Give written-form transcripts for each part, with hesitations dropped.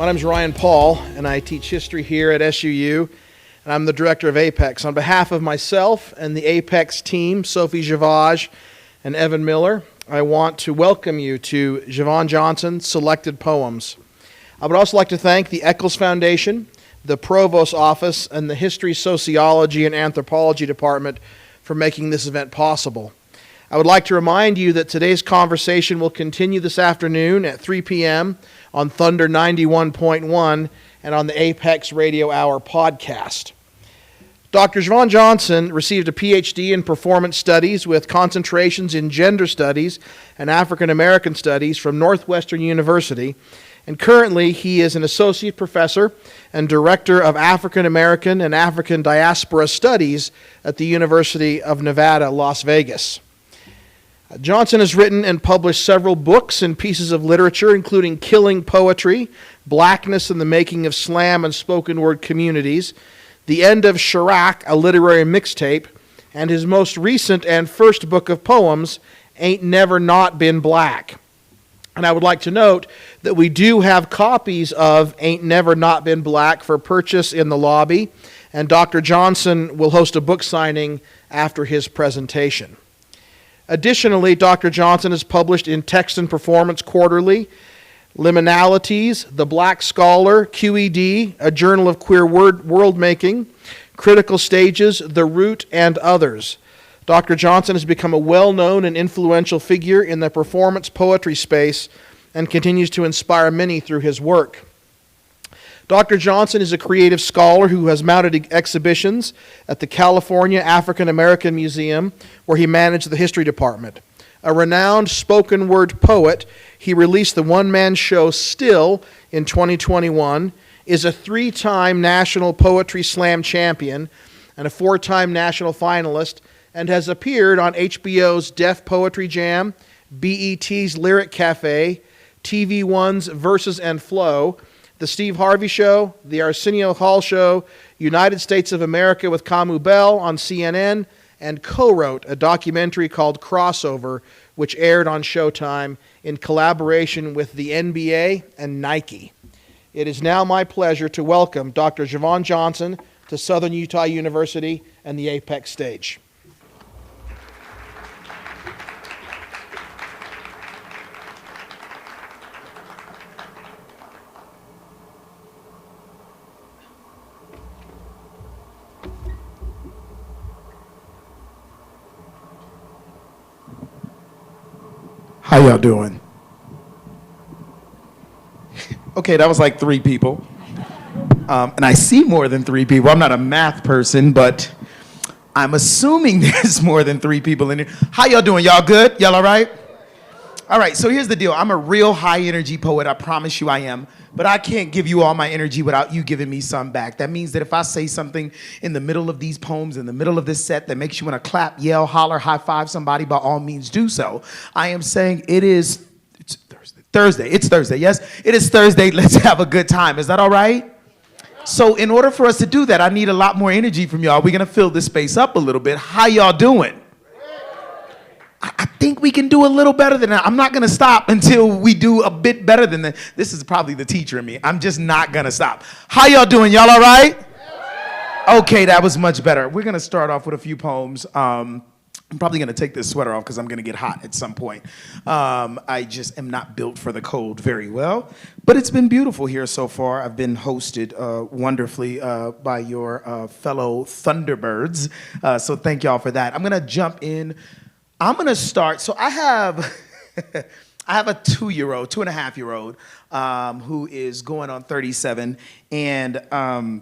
My name is Ryan Paul, and I teach history here at SUU, and I'm the director of APEX. On behalf of myself and the APEX team, Sophie Javage and Evan Miller, I want to welcome you to Javon Johnson's Selected Poems. I would also like to thank the Eccles Foundation, the Provost Office, and the History, Sociology, and Anthropology Department for making this event possible. I would like to remind you that today's conversation will continue this afternoon at 3 p.m. on Thunder 91.1 and on the Apex Radio Hour podcast. Dr. Javon Johnson received a PhD in Performance Studies with concentrations in Gender Studies and African American Studies from Northwestern University, and currently he is an Associate Professor and Director of African American and African Diaspora Studies at the University of Nevada, Las Vegas. Johnson has written and published several books and pieces of literature, including Killing Poetry, Blackness and the Making of Slam and Spoken Word Communities, The End of Chirac, a literary mixtape, and his most recent and first book of poems, Ain't Never Not Been Black. And I would like to note that we do have copies of Ain't Never Not Been Black for purchase in the lobby, and Dr. Johnson will host a book signing after his presentation. Additionally, Dr. Johnson has published in Text and Performance Quarterly, Liminalities, The Black Scholar, QED, A Journal of Queer World Making, Critical Stages, The Root, and others. Dr. Johnson has become a well-known and influential figure in the performance poetry space and continues to inspire many through his work. Dr. Johnson is a creative scholar who has mounted exhibitions at the California African American Museum, where he managed the history department. A renowned spoken word poet, he released the one-man show Still in 2021, is a 3-time National Poetry Slam champion and a 4-time national finalist, and has appeared on HBO's Def Poetry Jam, BET's Lyric Cafe, TV One's Verses and Flow, The Steve Harvey Show, The Arsenio Hall Show, United States of America with Camus Bell on CNN, and co-wrote a documentary called Crossover, which aired on Showtime in collaboration with the NBA and Nike. It is now my pleasure to welcome Dr. Javon Johnson to Southern Utah University and the Apex stage. How y'all doing? Okay, that was like 3 people. And I see more than 3 people. I'm not a math person, but I'm assuming there's more than 3 people in here. How y'all doing? Y'all good? Y'all all right? All right, so here's the deal. I'm a real high-energy poet. I promise you I am. But I can't give you all my energy without you giving me some back. That means that if I say something in the middle of these poems, in the middle of this set, that makes you want to clap, yell, holler, high-five somebody, by all means do so. I am saying it's Thursday. It's Thursday, yes? It is Thursday. Let's have a good time. Is that all right? So in order for us to do that, I need a lot more energy from y'all. We're going to fill this space up a little bit. How y'all doing? I think we can do a little better than that. I'm not going to stop until we do a bit better than that. This is probably the teacher in me. I'm just not going to stop. How y'all doing? Y'all all right? Okay, that was much better. We're going to start off with a few poems. I'm probably going to take this sweater off because I'm going to get hot at some point. I just am not built for the cold very well. But it's been beautiful here so far. I've been hosted wonderfully by your fellow Thunderbirds. So thank y'all for that. I'm going to jump in. I'm going to start. So I have a 2.5-year-old who is going on 37, and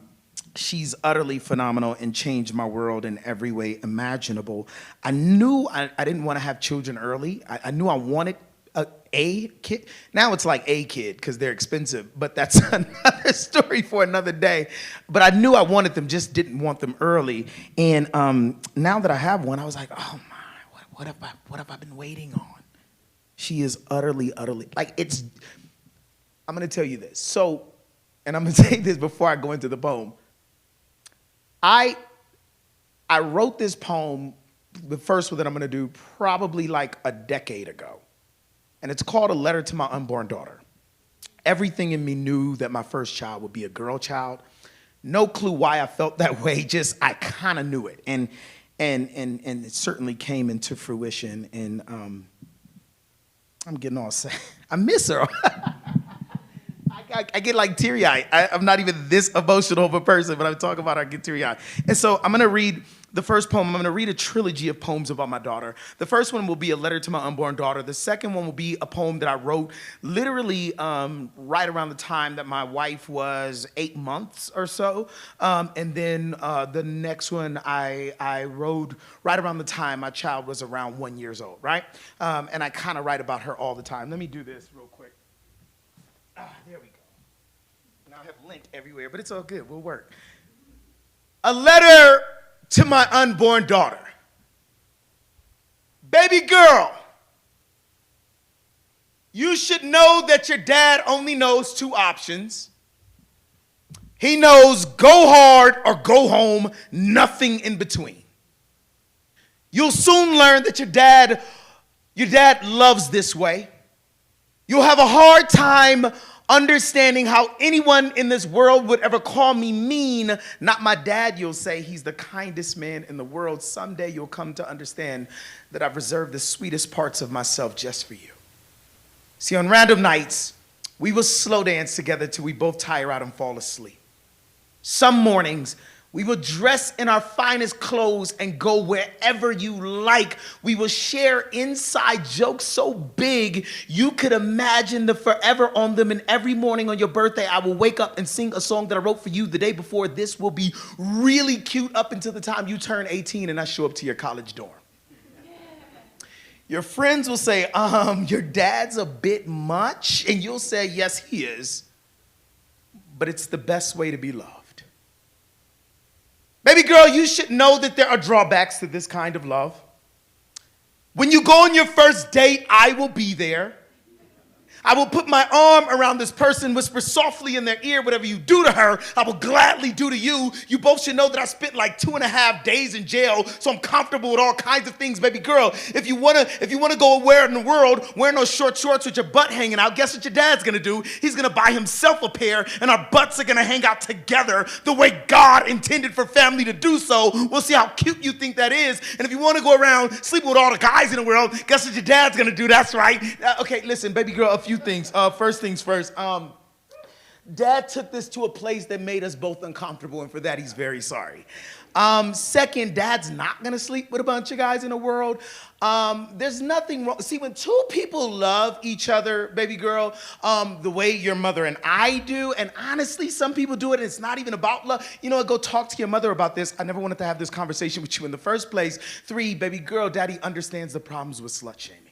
she's utterly phenomenal and changed my world in every way imaginable. I knew I didn't want to have children early. I knew I wanted a kid. Now it's like a kid because they're expensive, but that's another story for another day. But I knew I wanted them, just didn't want them early. And now that I have one, I was like, oh my, what have I been waiting on? She is utterly, like I'm gonna tell you this. So, and I'm gonna say this before I go into the poem. I wrote this poem, the first one that I'm gonna do, probably like a decade ago. And it's called A Letter to My Unborn Daughter. Everything in me knew that my first child would be a girl child. No clue why I felt that way, just I kind of knew it. And it certainly came into fruition. And I'm getting all sad. I miss her. I get like teary-eyed. I'm not even this emotional of a person, but I talk about her, I get teary-eyed. And so I'm gonna read the first poem. I'm gonna read a trilogy of poems about my daughter. The first one will be A Letter to My Unborn Daughter. The second one will be a poem that I wrote literally right around the time that my wife was 8 months or so. And then the next one I wrote right around the time my child was around 1 year old, right? And I kind of write about her all the time. Let me do this real quick. There we go. Now I have lint everywhere, but it's all good. We'll work. A letter to my unborn daughter. Baby girl, you should know that your dad only knows two options. He knows go hard or go home, nothing in between. You'll soon learn that your dad loves this way. You'll have a hard time understanding how anyone in this world would ever call me mean. Not my dad, you'll say. He's the kindest man in the world. Someday you'll come to understand that I've reserved the sweetest parts of myself just for you. See, on random nights, we will slow dance together till we both tire out and fall asleep. Some mornings, we will dress in our finest clothes and go wherever you like. We will share inside jokes so big you could imagine the forever on them. And every morning on your birthday, I will wake up and sing a song that I wrote for you the day before. This will be really cute up until the time you turn 18 and I show up to your college dorm. Your friends will say, your dad's a bit much. And you'll say, yes, he is. But it's the best way to be loved. Baby girl, you should know that there are drawbacks to this kind of love. When you go on your first date, I will be there. I will put my arm around this person, whisper softly in their ear, whatever you do to her, I will gladly do to you. You both should know that I spent like 2.5 days in jail, so I'm comfortable with all kinds of things, baby girl. If you wanna go where in the world, wearing those short shorts with your butt hanging out, guess what your dad's gonna do? He's gonna buy himself a pair, and our butts are gonna hang out together the way God intended for family to do so. We'll see how cute you think that is. And if you wanna go around sleeping with all the guys in the world, guess what your dad's gonna do? That's right. Okay, listen, baby girl, a few things. First things first. Dad took this to a place that made us both uncomfortable, and for that, he's very sorry. Second, Dad's not gonna sleep with a bunch of guys in the world. There's nothing wrong. See, when two people love each other, baby girl, the way your mother and I do, and honestly, some people do it, and it's not even about love. You know what, go talk to your mother about this. I never wanted to have this conversation with you in the first place. 3, baby girl, Daddy understands the problems with slut shaming.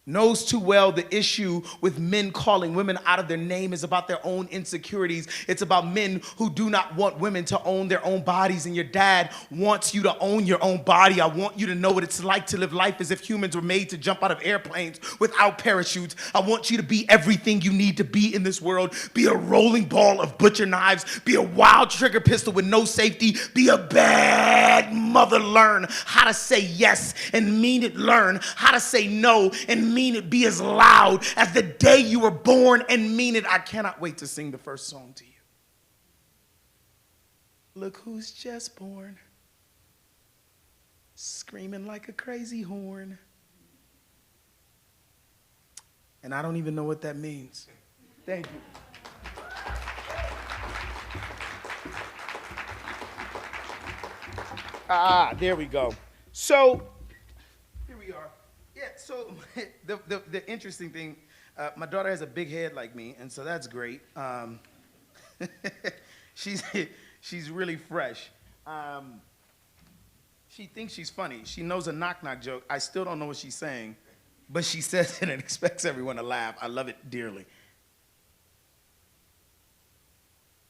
Knows too well the issue with men calling women out of their name is about their own insecurities. It's about men who do not want women to own their own bodies, and your dad wants you to own your own body. I want you to know what it's like to live life as if humans were made to jump out of airplanes without parachutes. I want you to be everything you need to be in this world. Be a rolling ball of butcher knives. Be a wild trigger pistol with no safety. Be a bad mother. Learn how to say yes and mean it. Learn how to say no and mean it. Be as loud as the day you were born and mean it. I cannot wait to sing the first song to you. Look who's just born, screaming like a crazy horn. And I don't even know what that means. Thank you. There we go. So, here we are. Yeah, so the interesting thing, my daughter has a big head like me, and so that's great. She's really fresh. She thinks she's funny. She knows a knock-knock joke. I still don't know what she's saying. but she says it and expects everyone to laugh. I love it dearly.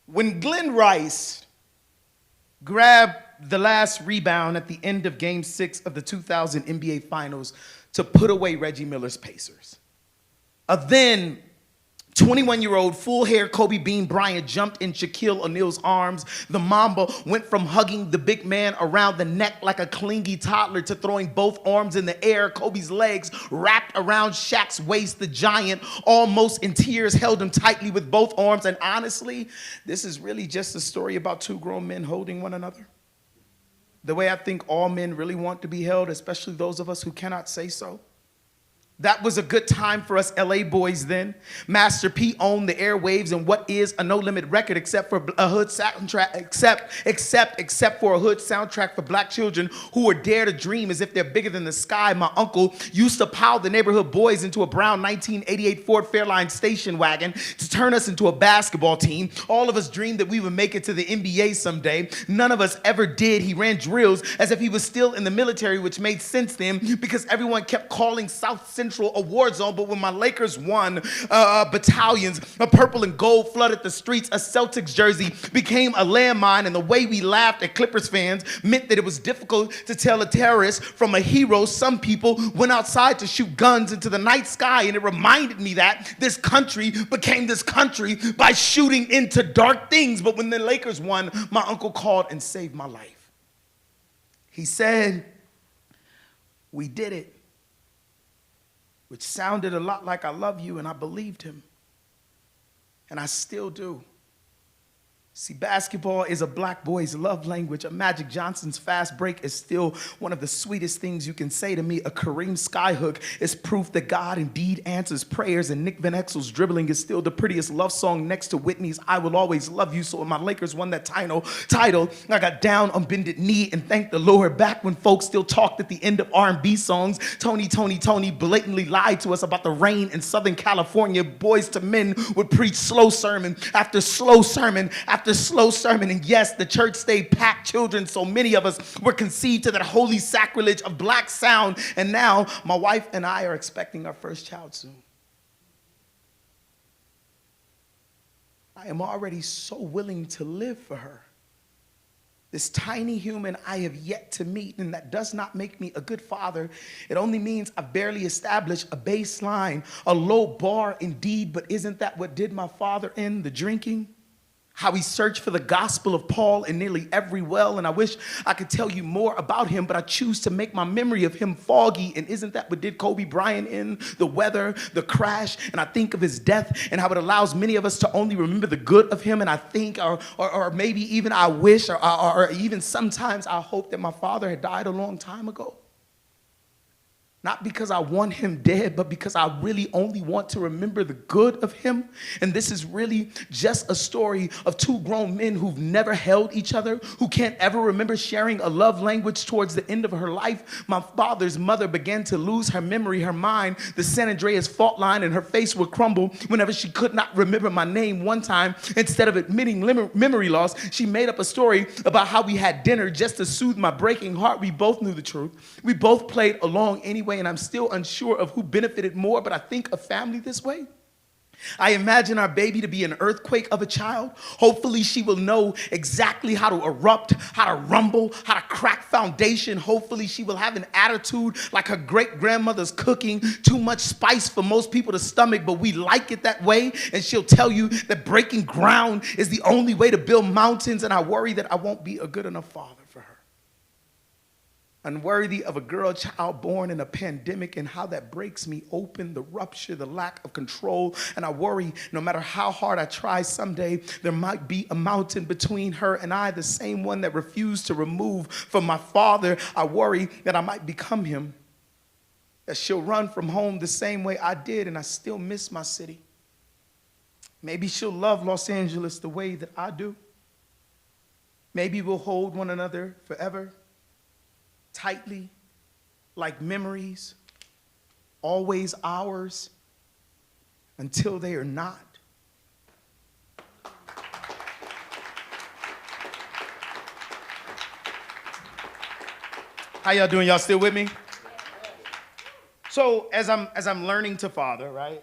When Glenn Rice grabbed the last rebound at the end of Game 6 of the 2000 NBA Finals to put away Reggie Miller's Pacers, a then 21-year-old full-hair Kobe Bean Bryant jumped in Shaquille O'Neal's arms. The Mamba went from hugging the big man around the neck like a clingy toddler to throwing both arms in the air. Kobe's legs wrapped around Shaq's waist. The giant, almost in tears, held him tightly with both arms. And honestly, this is really just a story about two grown men holding one another. The way I think all men really want to be held, especially those of us who cannot say so. That was a good time for us LA boys then. Master P owned the airwaves and what is a No Limit record except for a hood soundtrack, except for a hood soundtrack for black children who are dare to dream as if they're bigger than the sky. My uncle used to pile the neighborhood boys into a brown 1988 Ford Fairlane station wagon to turn us into a basketball team. All of us dreamed that we would make it to the NBA someday. None of us ever did. He ran drills as if he was still in the military, which made sense then because everyone kept calling South Central a war zone. But when my Lakers won, battalions of purple and gold flooded the streets. A Celtics jersey became a landmine, and the way we laughed at Clippers fans meant that it was difficult to tell a terrorist from a hero. Some people went outside to shoot guns into the night sky, and it reminded me that this country became this country by shooting into dark things. But when the Lakers won, my uncle called and saved my life. He said, "We did it," which sounded a lot like "I love you," and I believed him. And I still do. See, basketball is a black boy's love language. A Magic Johnson's fast break is still one of the sweetest things you can say to me. A Kareem skyhook is proof that God indeed answers prayers. And Nick Van Exel's dribbling is still the prettiest love song next to Whitney's "I Will Always Love You." So when my Lakers won that title, I got down on bended knee and thanked the Lord. Back when folks still talked at the end of R&B songs, Tony blatantly lied to us about the rain in Southern California. Boys to Men would preach slow sermon after slow sermon after slow sermon. And yes, the church stayed packed. Children, so many of us were conceived to that holy sacrilege of black sound. And now my wife and I are expecting our first child soon. I am already so willing to live for her. This tiny human I have yet to meet, and that does not make me a good father. It only means I've barely established a baseline, a low bar indeed, but isn't that what did my father in? The drinking? How he searched for the gospel of Paul in nearly every well. And I wish I could tell you more about him, but I choose to make my memory of him foggy. And isn't that what did Kobe Bryant in? The weather, the crash, and I think of his death and how it allows many of us to only remember the good of him. And I think, or maybe even I wish, or even sometimes I hope that my father had died a long time ago. Not because I want him dead, but because I really only want to remember the good of him. And this is really just a story of two grown men who've never held each other, who can't ever remember sharing a love language. Towards the end of her life, my father's mother began to lose her memory, her mind, the San Andreas fault line, and her face would crumble whenever she could not remember my name. One time, instead of admitting memory loss, she made up a story about how we had dinner just to soothe my breaking heart. We both knew the truth. We both played along anyway. And I'm still unsure of who benefited more, but I think of family this way. I imagine our baby to be an earthquake of a child. Hopefully she will know exactly how to erupt, how to rumble, how to crack foundation. Hopefully she will have an attitude like her great-grandmother's cooking, too much spice for most people to stomach, but we like it that way. And she'll tell you that breaking ground is the only way to build mountains. And I worry that I won't be a good enough father for her. Unworthy of a girl child born in a pandemic, and how that breaks me open, the rupture, the lack of control. And I worry no matter how hard I try, someday there might be a mountain between her and I, the same one that refused to remove from my father. I worry that I might become him, that she'll run from home the same way I did, and I still miss my city. Maybe she'll love Los Angeles the way that I do. Maybe we'll hold one another forever, tightly, like memories, always ours, until they are not. How y'all doing? Y'all still with me? So as I'm learning to father, right,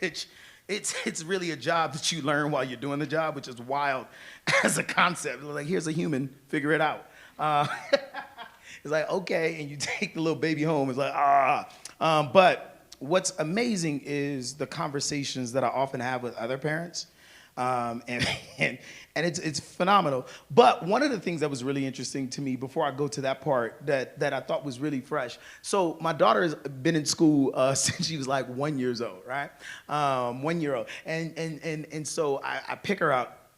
which it's really a job that you learn while you're doing the job, which is wild as a concept. Like, here's a human, figure it out. Uh, it's like, okay, and you take the little baby home. It's like, but what's amazing is the conversations that I often have with other parents. And, and it's phenomenal. But one of the things that was really interesting to me before I go to that part that I thought was really fresh. So my daughter has been in school since she was like 1 year old, right? 1 year old, and so I pick her up,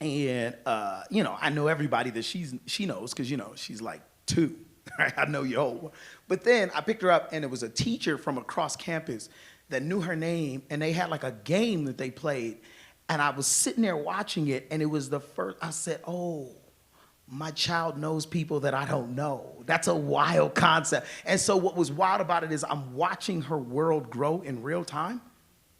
and I know everybody that she knows because she's like 2. Right? I know your whole. But then I picked her up, and it was a teacher from across campus that knew her name, and they had like a game that they played. And I was sitting there watching it, and it was the first, I said, oh, my child knows people that I don't know. That's a wild concept. And so what was wild about it is I'm watching her world grow in real time,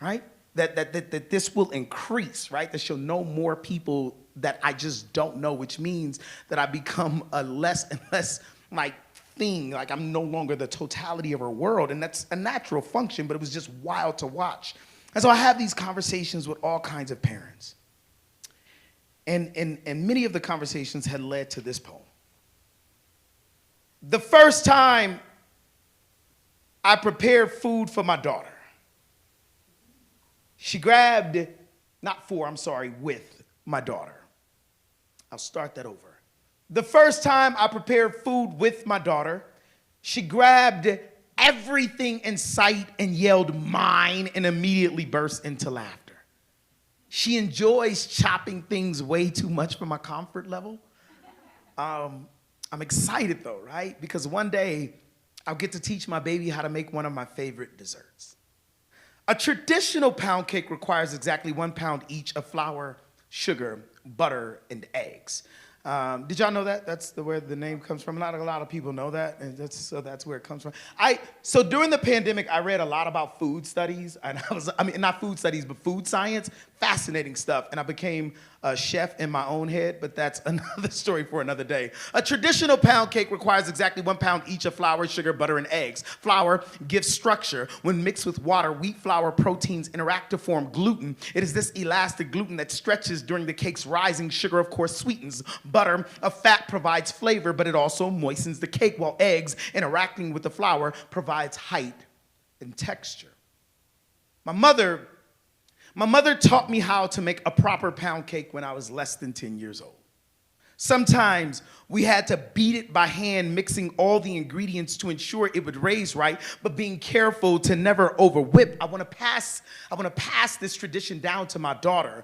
right? That this will increase, right? That she'll know more people that I just don't know, which means that I become a less and less like thing, like I'm no longer the totality of her world. And that's a natural function, but it was just wild to watch. And so I have these conversations with all kinds of parents. And many of the conversations had led to this poem. The first time I prepared food for my daughter, she grabbed, with my daughter. I'll start that over. The first time I prepared food with my daughter, she grabbed everything in sight and yelled mine and immediately burst into laughter. She enjoys chopping things way too much for my comfort level. I'm excited though, right? Because one day I'll get to teach my baby how to make one of my favorite desserts. A traditional pound cake requires exactly 1 pound each of flour, sugar, butter, and eggs. Did y'all know that? That's where the name comes from. Not a lot of people know that, and that's where it comes from. So during the pandemic, I read a lot about food studies, and not food studies, but food science, fascinating stuff, and I became a chef in my own head, but that's another story for another day. A traditional pound cake requires exactly 1 pound each of flour, sugar, butter, and eggs. Flour gives structure. When mixed with water, wheat flour proteins interact to form gluten. It is this elastic gluten that stretches during the cake's rising. Sugar, of course, sweetens. Butter, a fat, provides flavor, but it also moistens the cake, while eggs, interacting with the flour, provides height and texture. My mother taught me how to make a proper pound cake when I was less than 10 years old. Sometimes we had to beat it by hand, mixing all the ingredients to ensure it would raise right, but being careful to never over whip. I want to pass this tradition down to my daughter.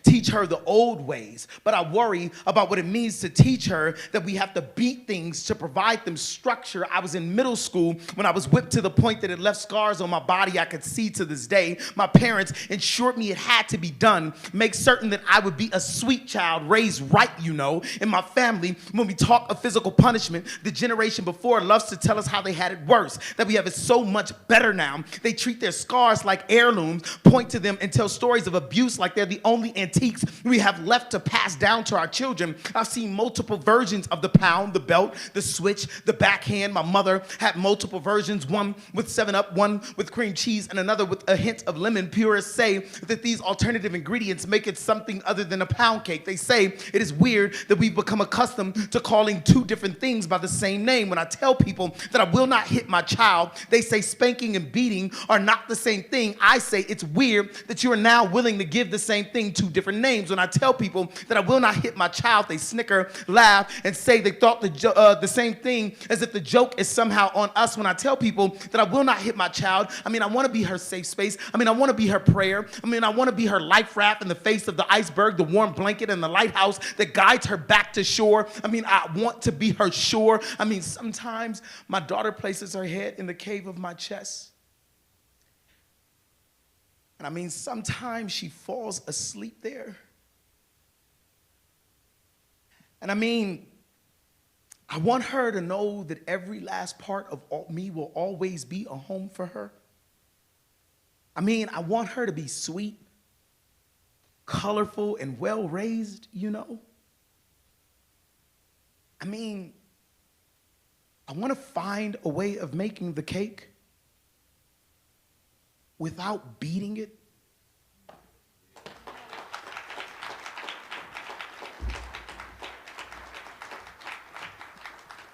Teach her the old ways, but I worry about what it means to teach her that we have to beat things to provide them structure. I was in middle school when I was whipped to the point that it left scars on my body I could see to this day. My parents ensured me it had to be done, make certain that I would be a sweet child raised right, in my family. When we talk of physical punishment, the generation before loves to tell us how they had it worse, that we have it so much better now. They treat their scars like heirlooms, point to them and tell stories of abuse like they're the only antiques we have left to pass down to our children. I've seen multiple versions of the pound, the belt, the switch, the backhand. My mother had multiple versions, one with 7-Up, one with cream cheese, and another with a hint of lemon. Purists say that these alternative ingredients make it something other than a pound cake. They say it is weird that we've become accustomed to calling 2 different things by the same name. When I tell people that I will not hit my child, they say spanking and beating are not the same thing. I say it's weird that you are now willing to give the same thing 2 different names. When I tell people that I will not hit my child, they snicker, laugh, and say they thought the same thing, as if the joke is somehow on us. When I tell people that I will not hit my child, I want to be her safe space. I want to be her prayer. I want to be her life raft in the face of the iceberg, the warm blanket, and the lighthouse that guides her back to shore. I want to be her shore. Sometimes my daughter places her head in the cave of my chest. And sometimes she falls asleep there. And I want her to know that every last part of me will always be a home for her. I want her to be sweet, colorful, and well-raised, I want to find a way of making the cake without beating it?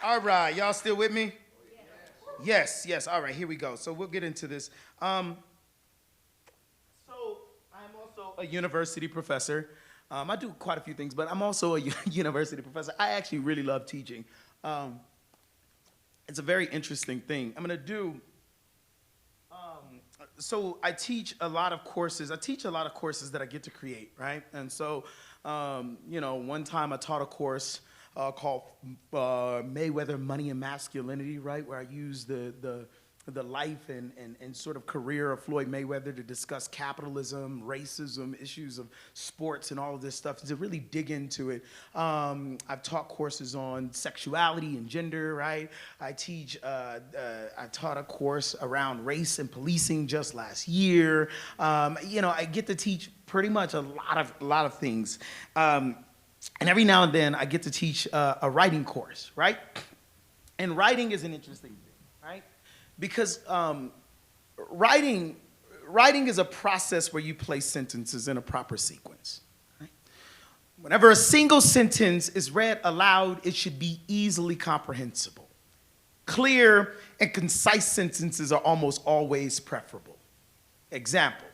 All right, y'all still with me? Yes, yes. All right, here we go. So we'll get into this. So I'm also a university professor. I do quite a few things, but I'm also a university professor. I actually really love teaching. It's a very interesting thing. I'm going to do, so I teach a lot of courses. I teach a lot of courses that I get to create, right? And so, one time I taught a course called Mayweather, Money and Masculinity, right? Where I use the life and sort of career of Floyd Mayweather to discuss capitalism, racism, issues of sports and all of this stuff, to really dig into it. I've taught courses on sexuality and gender, right? I taught a course around race and policing just last year. I get to teach pretty much a lot of things. And every now and then I get to teach a writing course, right? And writing is an interesting thing, right? Because writing is a process where you place sentences in a proper sequence. Right? Whenever a single sentence is read aloud, it should be easily comprehensible. Clear and concise sentences are almost always preferable. Example,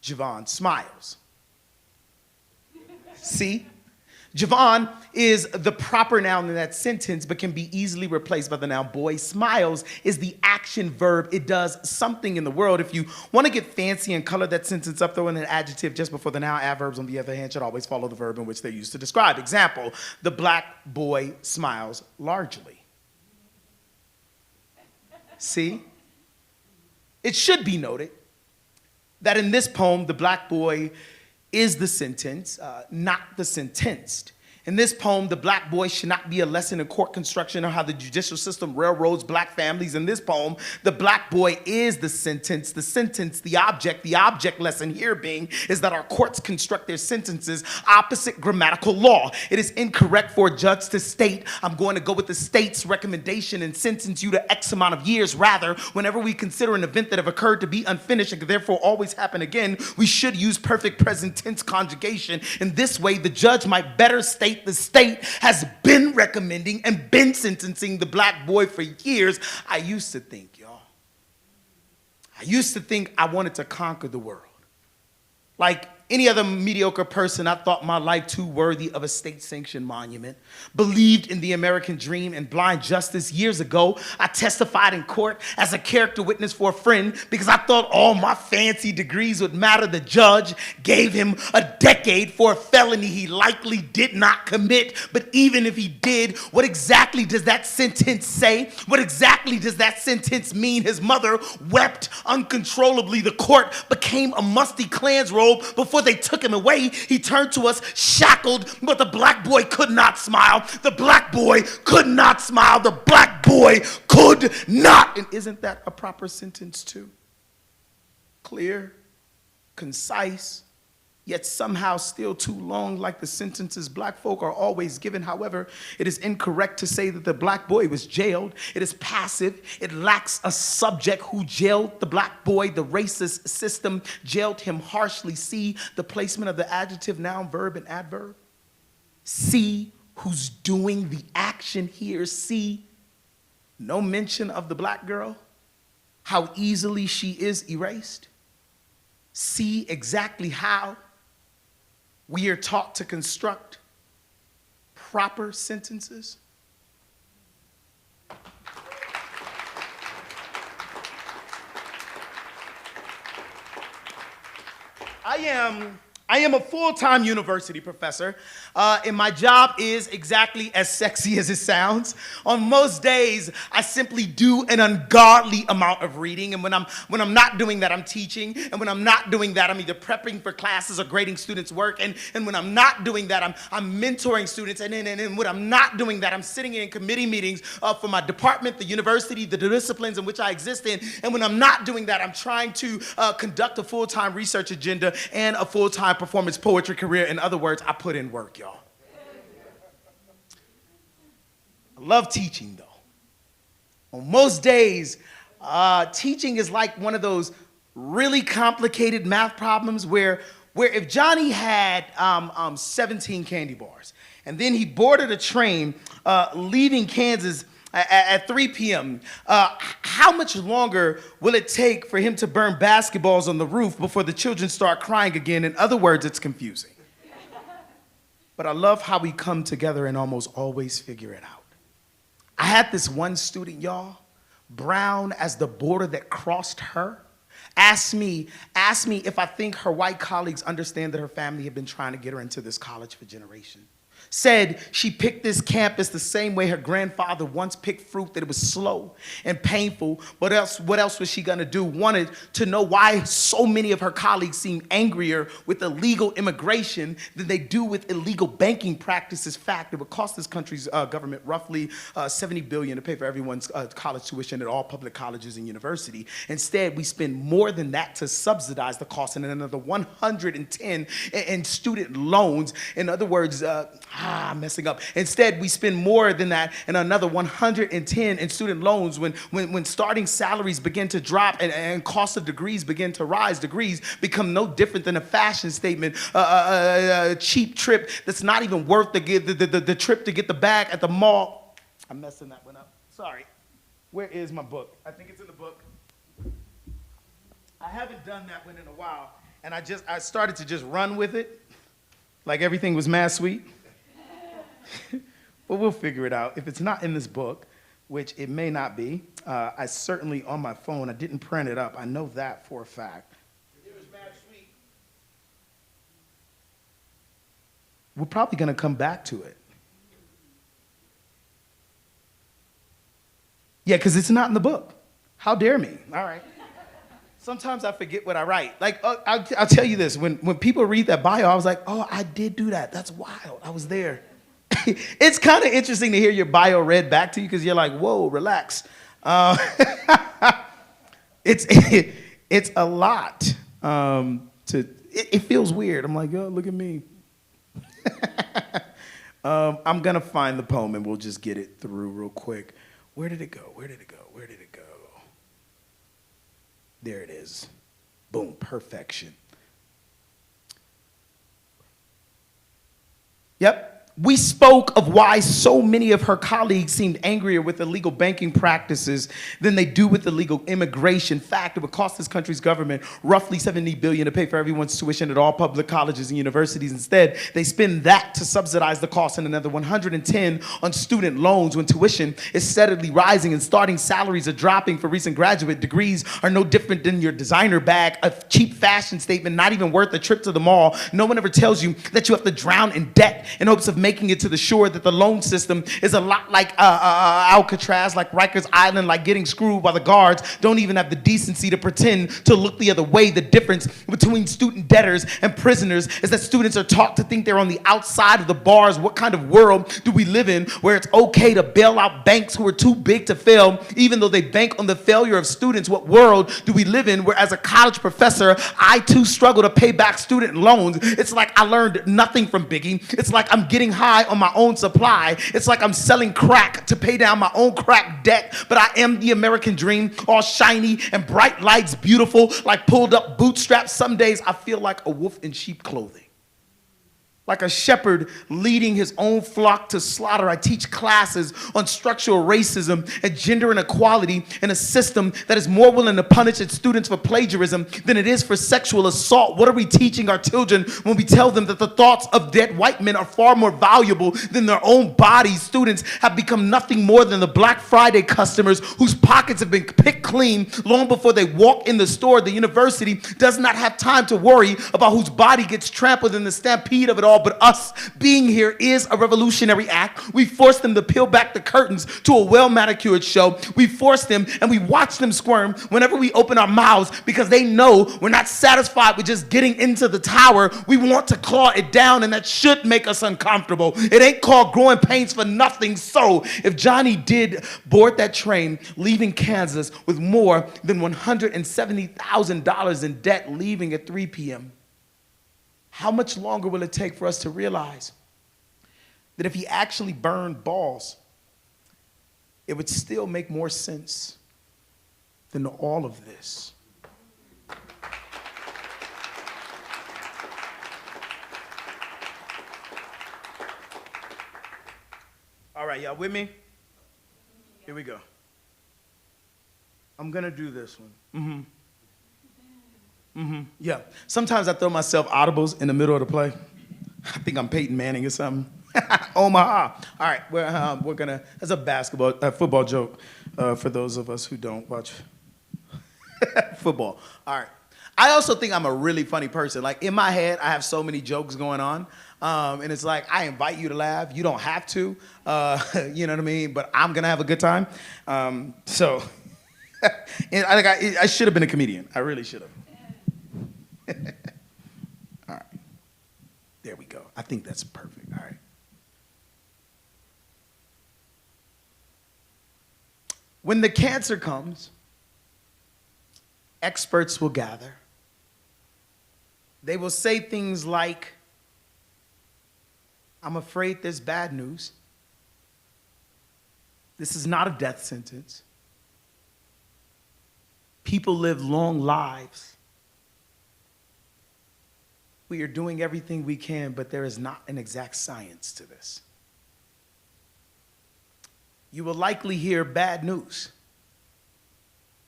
Javon smiles. See? Javon is the proper noun in that sentence, but can be easily replaced by the noun boy. Smiles is the action verb. It does something in the world. If you want to get fancy and color that sentence up, throw in an adjective just before the noun. Adverbs, on the other hand, should always follow the verb in which they're used to describe. Example, the black boy smiles largely. See? It should be noted that in this poem, the black boy is the sentence, not the sentenced. In this poem, the black boy should not be a lesson in court construction or how the judicial system railroads black families. In this poem, the black boy is the sentence, the object. The object lesson here being is that our courts construct their sentences opposite grammatical law. It is incorrect for a judge to state, I'm going to go with the state's recommendation and sentence you to X amount of years. Rather, whenever we consider an event that have occurred to be unfinished and could therefore always happen again, we should use perfect present tense conjugation. In this way, the judge might better state the state has been recommending and been sentencing the black boy for years. I used to think, y'all, I wanted to conquer the world. Like any other mediocre person, I thought my life too worthy of a state-sanctioned monument. Believed in the American dream and blind justice. Years ago, I testified in court as a character witness for a friend because I thought all my fancy degrees would matter. The judge gave him a decade for a felony he likely did not commit. But even if he did, what exactly does that sentence say? What exactly does that sentence mean? His mother wept uncontrollably. The court became a musty Klan's robe before they took him away. He turned to us shackled, but the black boy could not smile. The black boy could not smile. The black boy could not. And isn't that a proper sentence too? Clear, concise, yet somehow still too long, like the sentences black folk are always given. However, it is incorrect to say that the black boy was jailed. It is passive. It lacks a subject. Who jailed the black boy? The racist system jailed him harshly. See the placement of the adjective, noun, verb, and adverb. See who's doing the action here. See, no mention of the black girl, how easily she is erased. See exactly how we are taught to construct proper sentences. I am a full-time university professor, and my job is exactly as sexy as it sounds. On most days, I simply do an ungodly amount of reading, and when I'm not doing that, I'm teaching, and when I'm not doing that, I'm either prepping for classes or grading students' work, and when I'm not doing that, I'm mentoring students, and when I'm not doing that, I'm sitting in committee meetings for my department, the university, the disciplines in which I exist in, and when I'm not doing that, I'm trying to conduct a full-time research agenda and a full-time performance poetry career. In other words, I put in work, y'all. I love teaching, though. On most days, teaching is like one of those really complicated math problems where if Johnny had 17 candy bars and then he boarded a train leaving Kansas at 3 p.m., how much longer will it take for him to burn basketballs on the roof before the children start crying again? In other words, it's confusing. But I love how we come together and almost always figure it out. I had this one student, y'all, brown as the border that crossed her, asked me if I think her white colleagues understand that her family had been trying to get her into this college for generations. Said she picked this campus the same way her grandfather once picked fruit, that it was slow and painful. What else was she gonna do? Wanted to know why so many of her colleagues seem angrier with illegal immigration than they do with illegal banking practices. Fact, it would cost this country's government roughly $70 billion to pay for everyone's college tuition at all public colleges and universities. Instead, we spend more than that to subsidize the cost, and another 110 in student loans. In other words, messing up. Instead, we spend more than that and another 110 in student loans when starting salaries begin to drop and cost of degrees begin to rise. Degrees become no different than a fashion statement, a cheap trip that's not even worth the trip to get the bag at the mall. I'm messing that one up. Sorry. Where is my book? I think it's in the book. I haven't done that one in a while, and I started to just run with it like everything was mad sweet. But we'll figure it out. If it's not in this book, which it may not be, I certainly, on my phone, I didn't print it up. I know that for a fact. It was mad sweet. We're probably going to come back to it. Yeah, because it's not in the book. How dare me? All right. Sometimes I forget what I write. Like, I'll tell you this. When people read that bio, I was like, oh, I did do that. That's wild. I was there. It's kind of interesting to hear your bio read back to you because you're like, whoa, relax. It's a lot. It feels weird. I'm like, oh, look at me. I'm going to find the poem and we'll just get it through real quick. Where did it go? Where did it go? Where did it go? There it is. Boom, perfection. Yep. We spoke of why so many of her colleagues seemed angrier with illegal banking practices than they do with illegal immigration. Fact, it would cost this country's government roughly $70 billion to pay for everyone's tuition at all public colleges and universities. Instead, they spend that to subsidize the cost and another 110 on student loans when tuition is steadily rising and starting salaries are dropping for recent graduate degrees are no different than your designer bag, a cheap fashion statement, not even worth a trip to the mall. No one ever tells you that you have to drown in debt in hopes of making it to the shore, that the loan system is a lot like Alcatraz, like Rikers Island, like getting screwed by the guards. Don't even have the decency to pretend to look the other way. The difference between student debtors and prisoners is that students are taught to think they're on the outside of the bars. What kind of world do we live in where it's okay to bail out banks who are too big to fail, even though they bank on the failure of students? What world do we live in where, as a college professor, I too struggle to pay back student loans? It's like I learned nothing from Biggie. It's like I'm getting high on my own supply. It's like I'm selling crack to pay down my own crack debt, but I am the American dream, all shiny and bright lights, beautiful, like pulled up bootstraps. Some days I feel like a wolf in sheep clothing. Like a shepherd leading his own flock to slaughter. I teach classes on structural racism and gender inequality in a system that is more willing to punish its students for plagiarism than it is for sexual assault. What are we teaching our children when we tell them that the thoughts of dead white men are far more valuable than their own bodies? Students have become nothing more than the Black Friday customers whose pockets have been picked clean long before they walk in the store. The university does not have time to worry about whose body gets trampled in the stampede of it all. But us being here is a revolutionary act. We force them to peel back the curtains to a well-manicured show. We force them and we watch them squirm whenever we open our mouths because they know we're not satisfied with just getting into the tower. We want to claw it down, and that should make us uncomfortable. It ain't called growing pains for nothing. So if Johnny did board that train leaving Kansas with more than $170,000 in debt, leaving at 3 p.m., how much longer will it take for us to realize that if he actually burned balls, it would still make more sense than all of this? All right, y'all with me? Here we go. I'm going to do this one. Yeah. Sometimes I throw myself audibles in the middle of the play. I think I'm Peyton Manning or something. Omaha. All right, we're going to, that's a football joke for those of us who don't watch football. All right. I also think I'm a really funny person. Like, in my head, I have so many jokes going on. And it's like, I invite you to laugh. You don't have to. You know what I mean? But I'm going to have a good time. So, and I should have been a comedian. I really should have. All right. There we go. I think that's perfect. All right. When the cancer comes, experts will gather. They will say things like, I'm afraid there's bad news. This is not a death sentence. People live long lives. We are doing everything we can, but there is not an exact science to this. You will likely hear bad news.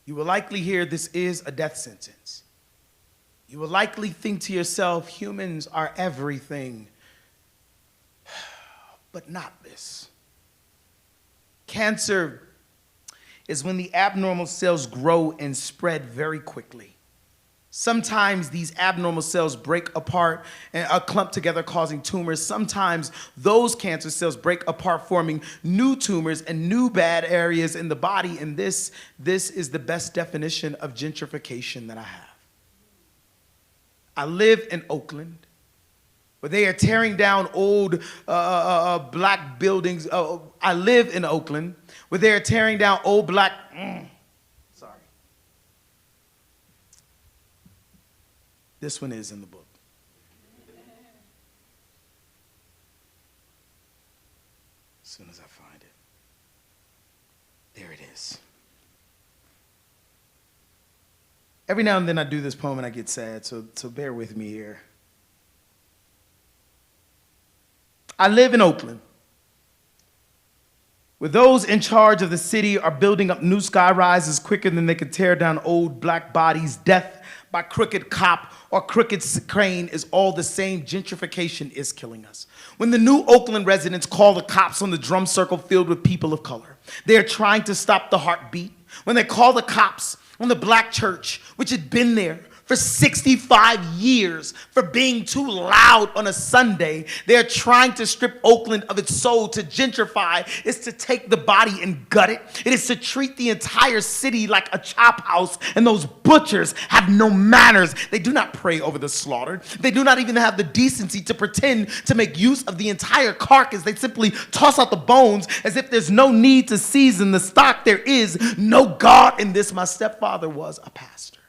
You will likely hear this is a death sentence. You will likely think to yourself, humans are everything, but not this. Cancer is when the abnormal cells grow and spread very quickly. Sometimes these abnormal cells break apart and are clumped together, causing tumors. Sometimes those cancer cells break apart, forming new tumors and new bad areas in the body. And this is the best definition of gentrification that I have. I live in Oakland, where they are tearing down old black buildings. I live in Oakland, where they are tearing down old black. Sorry. This one is in the book. As soon as I find it. There it is. Every now and then I do this poem and I get sad, so bear with me here. I live in Oakland, where those in charge of the city are building up new sky rises quicker than they can tear down old black bodies. Death by crooked cop or crooked crane is all the same. Gentrification is killing us. When the new Oakland residents call the cops on the drum circle filled with people of color, they are trying to stop the heartbeat. When they call the cops on the black church, which had been there for 65 years for being too loud on a Sunday, they're trying to strip Oakland of its soul. To gentrify is to take the body and gut it. It is to treat the entire city like a chop house, and those butchers have no manners. They do not pray over the slaughtered. They do not even have the decency to pretend to make use of the entire carcass. They simply toss out the bones as if there's no need to season the stock. There is no God in this. My stepfather was a pastor.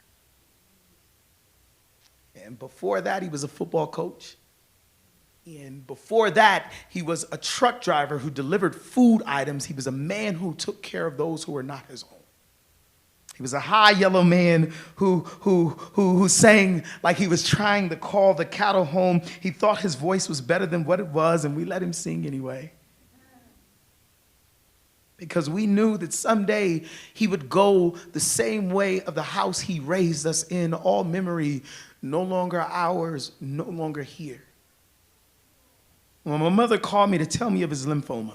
And before that, he was a football coach. And before that, he was a truck driver who delivered food items. He was a man who took care of those who were not his own. He was a high yellow man who sang like he was trying to call the cattle home. He thought his voice was better than what it was, and we let him sing anyway. Because we knew that someday he would go the same way of the house he raised us in. All memory, no longer ours, no longer here. When my mother called me to tell me of his lymphoma,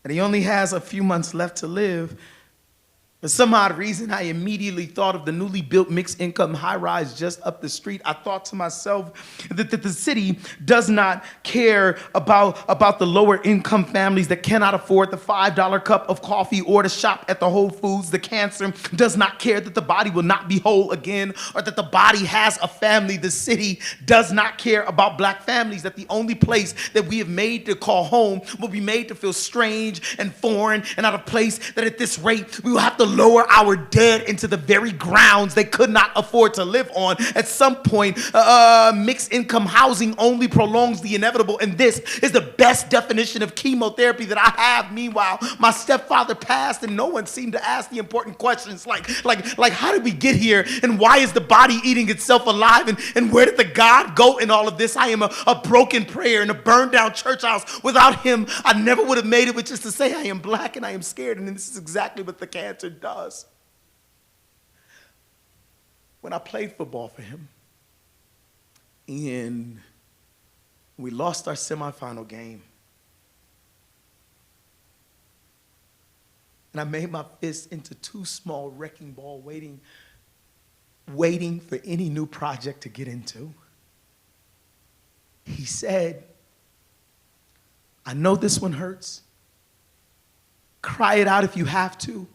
and he only has a few months left to live, for some odd reason, I immediately thought of the newly built mixed income high rise just up the street. I thought to myself that the city does not care about the lower income families that cannot afford the $5 cup of coffee or to shop at the Whole Foods. The cancer does not care that the body will not be whole again or that the body has a family. The city does not care about black families, that the only place that we have made to call home will be made to feel strange and foreign and out of place, that at this rate we will have to lower our dead into the very grounds they could not afford to live on. At some point, mixed income housing only prolongs the inevitable, and this is the best definition of chemotherapy that I have. Meanwhile, my stepfather passed, and no one seemed to ask the important questions like how did we get here, and why is the body eating itself alive, and where did the God go in all of this? I am a broken prayer in a burned down church house. Without him, I never would have made it, which is to say I am black and I am scared, and this is exactly what the cancer does. When I played football for him, and we lost our semifinal game, and I made my fist into two small wrecking ball waiting for any new project to get into, he said, I know this one hurts. Cry it out if you have to.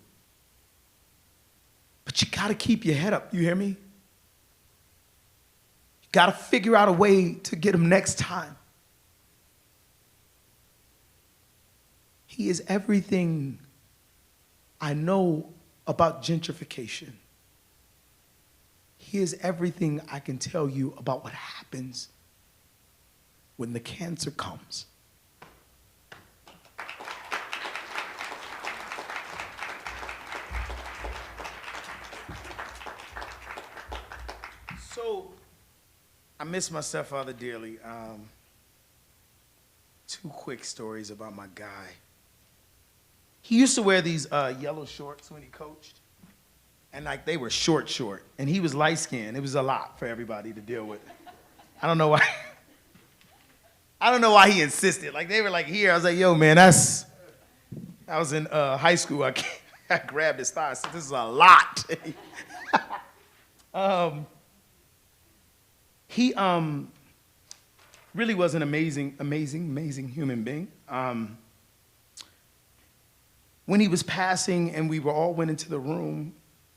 But you gotta keep your head up, you hear me? You gotta figure out a way to get him next time. He is everything I know about gentrification. He is everything I can tell you about what happens when the cancer comes. So, I miss my stepfather dearly. Two quick stories about my guy. He used to wear these yellow shorts when he coached. And like they were short, and he was light-skinned. It was a lot for everybody to deal with. I don't know why. I don't know why he insisted. Like they were like here. I was like, yo, man, I was in high school. I grabbed his thigh. I said, this is a lot. He really was an amazing human being. When he was passing and we all went into the room,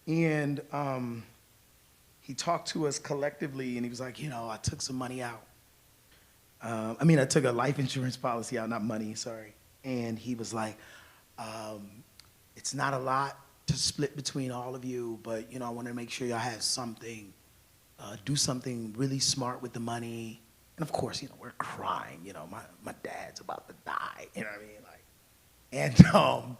and he talked to us collectively, and he was like, I took some money out. I took a life insurance policy out, not money, sorry. And he was like, it's not a lot to split between all of you, but, I want to make sure y'all have something. Do something really smart with the money. And of course, we're crying. My dad's about to die. You know what I mean? And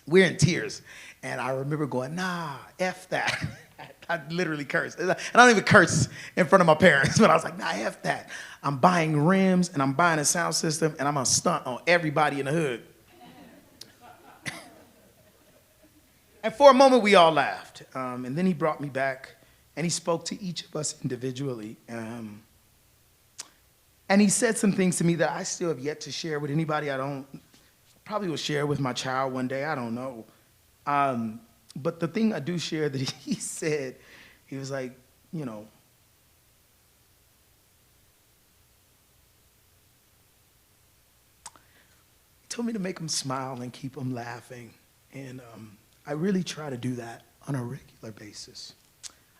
we're in tears. And I remember going, nah, F that. I literally cursed. And I don't even curse in front of my parents, but I was like, nah, F that. I'm buying rims, and I'm buying a sound system, and I'm going to stunt on everybody in the hood. And for a moment, we all laughed. And then he brought me back, and he spoke to each of us individually. And he said some things to me that I still have yet to share with anybody. Probably will share with my child one day, I don't know. But the thing I do share that he said, he was like, he told me to make him smile and keep him laughing. And I really try to do that on a regular basis.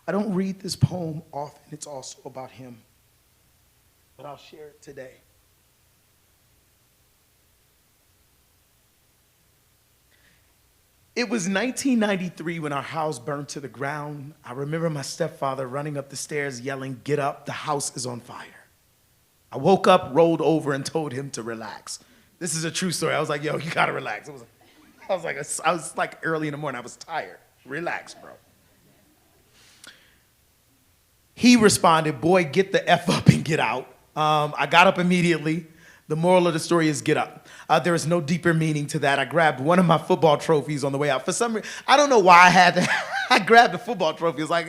I don't read this poem often. It's also about him. But I'll share it today. It was 1993 when our house burned to the ground. I remember my stepfather running up the stairs yelling, "Get up, the house is on fire." I woke up, rolled over, and told him to relax. This is a true story. I was like, yo, you gotta relax. I was like early in the morning. I was tired. Relax, bro. He responded, boy, get the F up and get out. I got up immediately. The moral of the story is get up. There is no deeper meaning to that. I grabbed one of my football trophies on the way out. For some reason, I don't know why I had to. I grabbed the football trophy. It was like,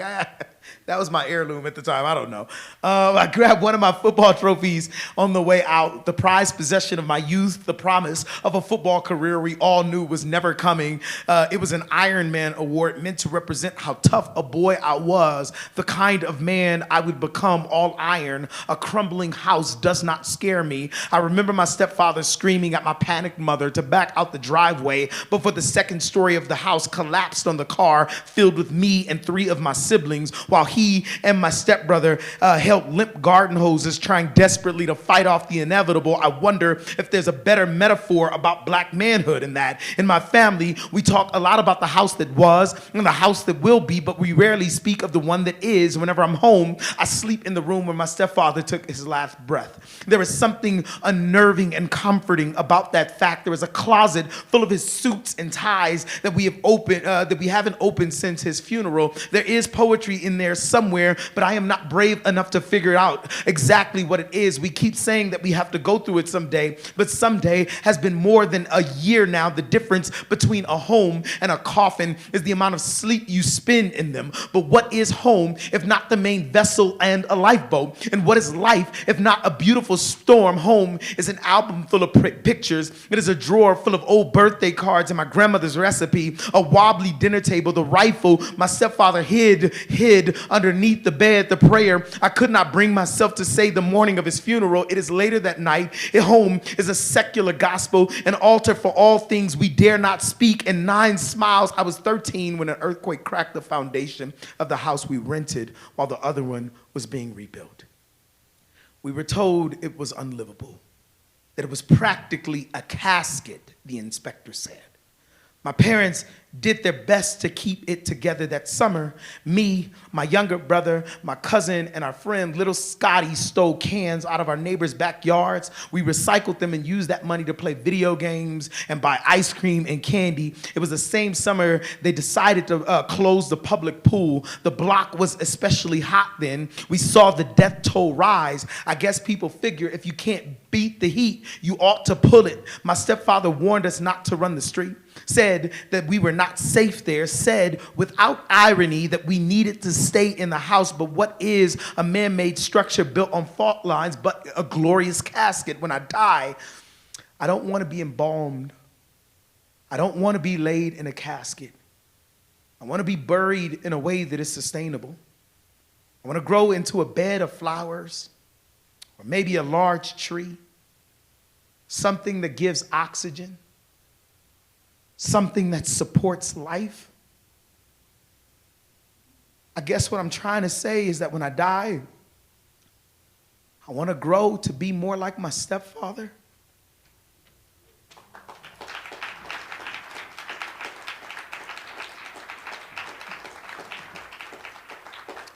that was my heirloom at the time. I don't know. I grabbed one of my football trophies on the way out. The prized possession of my youth, the promise of a football career we all knew was never coming. It was an Iron Man award meant to represent how tough a boy I was, the kind of man I would become, all iron. A crumbling house does not scare me. I remember my stepfather screaming at my panicked mother to back out the driveway before the second story of the house collapsed on the car filled with me and three of my siblings, while while he and my stepbrother held limp garden hoses trying desperately to fight off the inevitable. I wonder if there's a better metaphor about black manhood in that. In my family, we talk a lot about the house that was and the house that will be, but we rarely speak of the one that is. Whenever I'm home, I sleep in the room where my stepfather took his last breath. There is something unnerving and comforting about that fact. There is a closet full of his suits and ties that we haven't opened since his funeral. There is poetry in there somewhere, but I am not brave enough to figure out exactly what it is. We keep saying that we have to go through it someday, but someday has been more than a year now. The difference between a home and a coffin is the amount of sleep you spend in them. But what is home if not the main vessel and a lifeboat? And what is life if not a beautiful storm? Home is an album full of pictures. It is a drawer full of old birthday cards and my grandmother's recipe, a wobbly dinner table, the rifle my stepfather hid underneath the bed, the prayer I could not bring myself to say the morning of his funeral. It is later that night. At home is a secular gospel, an altar for all things we dare not speak, and 9 smiles. I was 13 when an earthquake cracked the foundation of the house we rented while the other one was being rebuilt. We were told it was unlivable, that it was practically a casket, the inspector said. My parents did their best to keep it together that summer. Me, my younger brother, my cousin, and our friend little Scotty stole cans out of our neighbors' backyards. We recycled them and used that money to play video games and buy ice cream and candy. It was the same summer they decided to close the public pool. The block was especially hot then. We saw the death toll rise. I guess people figure if you can't beat the heat, you ought to pull it. My stepfather warned us not to run the street, said that we were not safe there, said without irony that we needed to stay in the house. But what is a man-made structure built on fault lines but a glorious casket? When I die, I don't want to be embalmed. I don't want to be laid in a casket. I want to be buried in a way that is sustainable. I want to grow into a bed of flowers or maybe a large tree, something that gives oxygen, something that supports life. I guess what I'm trying to say is that when I die, I want to grow to be more like my stepfather.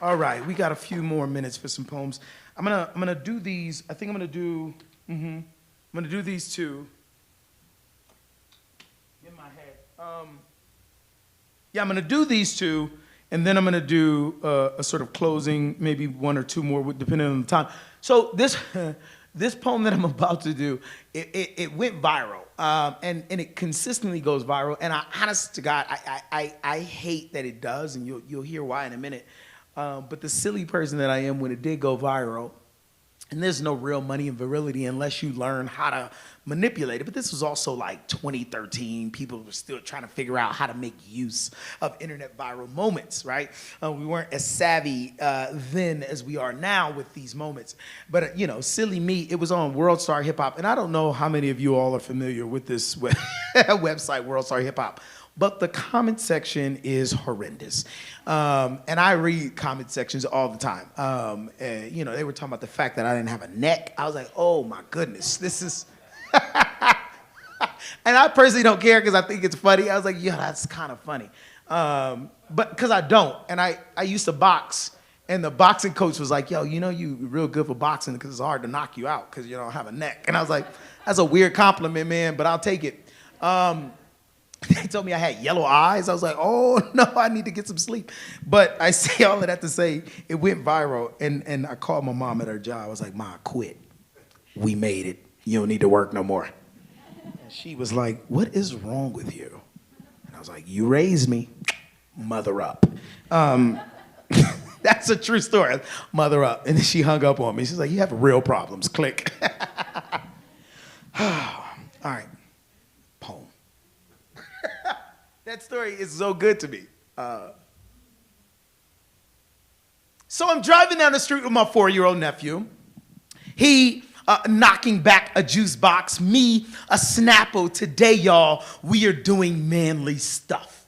All right, we got a few more minutes for some poems. I'm gonna do these. I think I'm gonna do these two. In my head. I'm gonna do these two, and then I'm gonna do a sort of closing, maybe 1 or 2 more, depending on the time. So this this poem that I'm about to do, it went viral, and it consistently goes viral. And honest to God, I hate that it does, and you'll hear why in a minute. But the silly person that I am when it did go viral, and there's no real money in virility unless you learn how to manipulate it. But this was also like 2013. People were still trying to figure out how to make use of internet viral moments, right? We weren't as savvy then as we are now with these moments. But, silly me, it was on World Star Hip Hop. And I don't know how many of you all are familiar with this website, World Star Hip Hop. But the comment section is horrendous. And I read comment sections all the time. They were talking about the fact that I didn't have a neck. I was like, oh my goodness, this is... And I personally don't care because I think it's funny. I was like, yeah, that's kind of funny. But because I don't. And I used to box. And the boxing coach was like, yo, you real good for boxing because it's hard to knock you out because you don't have a neck. And I was like, that's a weird compliment, man, but I'll take it. They told me I had yellow eyes. I was like, oh, no, I need to get some sleep. But I say all of that to say it went viral. And I called my mom at her job. I was like, Ma, quit. We made it. You don't need to work no more. And she was like, what is wrong with you? And I was like, you raised me. Mother up. That's a true story. Mother up. And then she hung up on me. She's like, you have real problems. Click. All right. Poem. That story is so good to me. So I'm driving down the street with my 4-year-old nephew. He knocking back a juice box. Me, a Snapple. Today, y'all, we are doing manly stuff.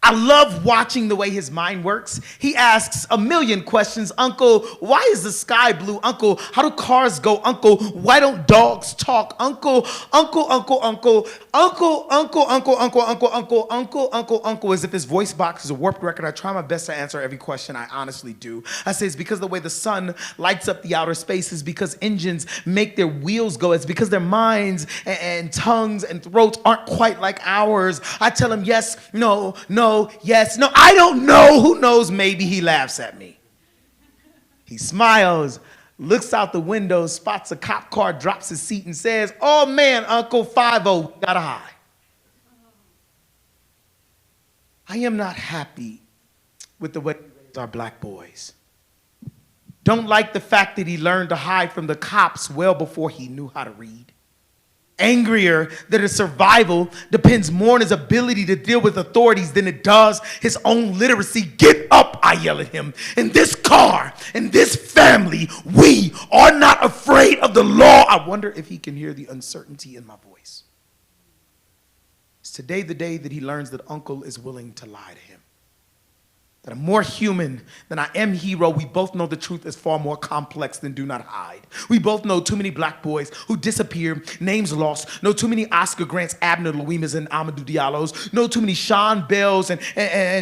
I love watching the way his mind works. He asks a million questions. Uncle, why is the sky blue? Uncle, how do cars go? Uncle, why don't dogs talk? Uncle, uncle, uncle, uncle, uncle, uncle, uncle, uncle, uncle, uncle, uncle, uncle, uncle, as if his voice box is a warped record. I try my best to answer every question. I honestly do. I say it's because of the way the sun lights up the outer spaces, because engines make their wheels go. It's because their minds and tongues and throats aren't quite like ours. I tell him yes, no, no, yes, no. I don't know. Who knows? Maybe he laughs at me. He smiles, looks out the window, spots a cop car, drops his seat, and says, "Oh man, Uncle 5-0, got a high." I am not happy with the way he raised our black boys. Don't like the fact that he learned to hide from the cops well before he knew how to read. Angrier that his survival depends more on his ability to deal with authorities than it does his own literacy. Get up, I yell at him. In this car, in this family, we are not afraid of the law. I wonder if he can hear the uncertainty in my voice. Is today the day that he learns that Uncle is willing to lie to him? That I'm more human than I am hero. We both know the truth is far more complex than do not hide. We both know too many black boys who disappear, names lost. Know too many Oscar Grants, Abner Louimas, and Amadou Diallos. Know too many Sean Bells and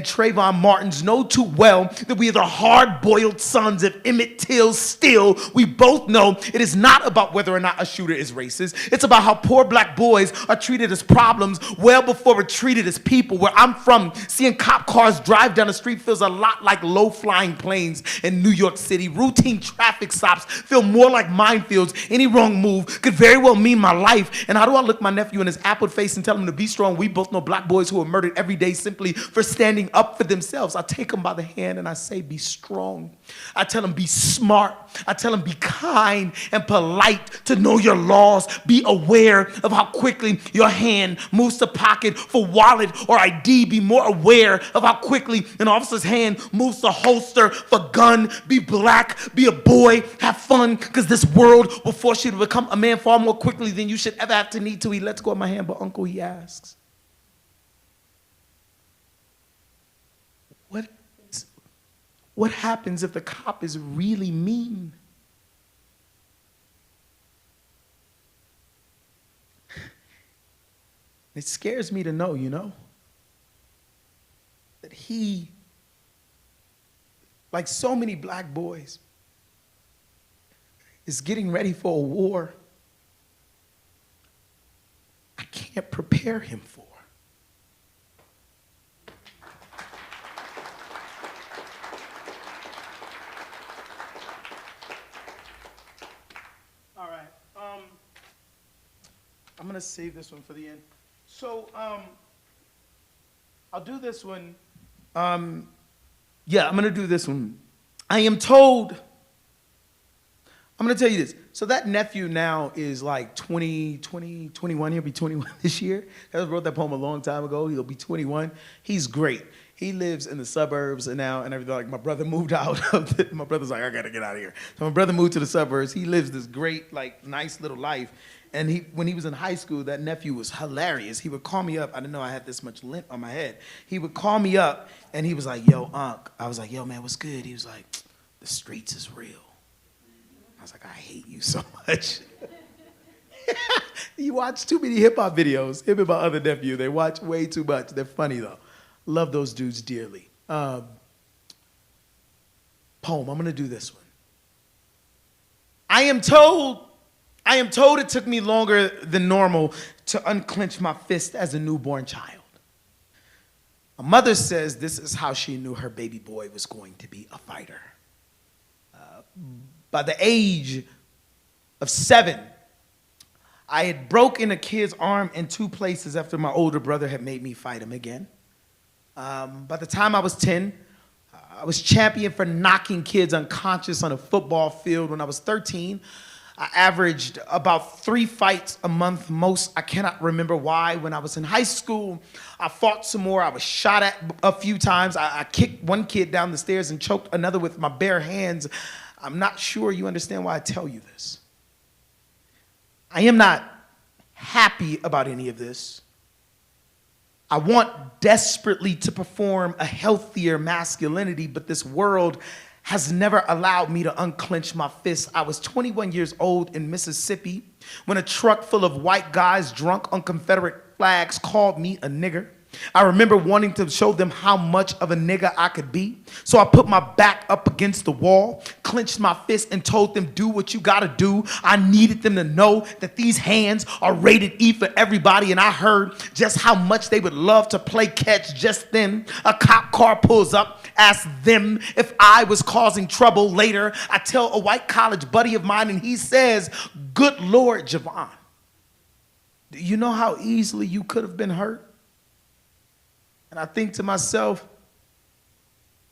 Trayvon Martins. Know too well that we are the hard-boiled sons of Emmett Till. Still, we both know it is not about whether or not a shooter is racist. It's about how poor black boys are treated as problems well before we're treated as people. Where I'm from, seeing cop cars drive down the street feels a lot like low-flying planes in New York City. Routine traffic stops feel more like minefields. Any wrong move could very well mean my life. And how do I look my nephew in his apple face and tell him to be strong? We both know black boys who are murdered every day simply for standing up for themselves. I take him by the hand and I say, be strong. I tell him, be smart. I tell him, be kind and polite, to know your laws. Be aware of how quickly your hand moves to pocket for wallet or ID. Be more aware of how quickly an officer's hand moves to holster for gun. Be black, be a boy, have fun, because this world will force you to become a man far more quickly than you should ever have to need to. He lets go of my hand, but Uncle, he asks, what happens if the cop is really mean? It scares me to know, that he, like so many black boys, is getting ready for a war I can't prepare him for. All right. I'm going to save this one for the end. So I'll do this one. Yeah, I'm going to do this one. I am told, I'm going to tell you this. So that nephew now is like 21. He'll be 21 this year. I wrote that poem a long time ago. He'll be 21. He's great. He lives in the suburbs now and everything. Like, my brother moved out of it. My brother's like, I got to get out of here. So my brother moved to the suburbs. He lives this great, like, nice little life. And when he was in high school, that nephew was hilarious. He would call me up. I didn't know I had this much lint on my head. He would call me up, and he was like, yo, Unc. I was like, yo, man, what's good? He was like, the streets is real. I was like, I hate you so much. You watch too many hip-hop videos. Him and my other nephew, they watch way too much. They're funny, though. Love those dudes dearly. Poem, I'm going to do this one. I am told it took me longer than normal to unclench my fist as a newborn child. My mother says this is how she knew her baby boy was going to be a fighter. By the age of 7, I had broken a kid's arm in 2 places after my older brother had made me fight him again. By the time I was 10, I was champion for knocking kids unconscious on a football field. When I was 13, I averaged about 3 fights a month, most. I cannot remember why. When I was in high school, I fought some more. I was shot at a few times. I kicked one kid down the stairs and choked another with my bare hands. I'm not sure you understand why I tell you this. I am not happy about any of this. I want desperately to perform a healthier masculinity, but this world has never allowed me to unclench my fists. I was 21 years old in Mississippi when a truck full of white guys drunk on Confederate flags called me a nigger. I remember wanting to show them how much of a nigga I could be. So I put my back up against the wall, clenched my fist, and told them, do what you gotta do. I needed them to know that these hands are rated E for everybody, and I heard just how much they would love to play catch. Just then, a cop car pulls up, asks them if I was causing trouble. Later, I tell a white college buddy of mine, and he says, good Lord, Javon, do you know how easily you could have been hurt? And I think to myself,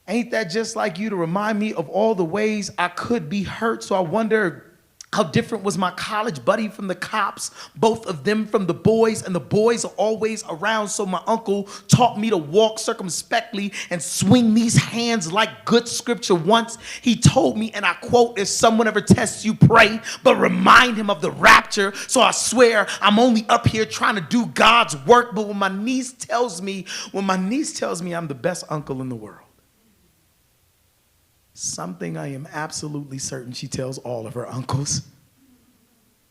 ain't that just like you to remind me of all the ways I could be hurt? So I wonder, how different was my college buddy from the cops, both of them from the boys, and the boys are always around. So my uncle taught me to walk circumspectly and swing these hands like good scripture. Once he told me, and I quote, if someone ever tests you, pray, but remind him of the rapture. So I swear I'm only up here trying to do God's work. But when my niece tells me I'm the best uncle in the world, something I am absolutely certain she tells all of her uncles.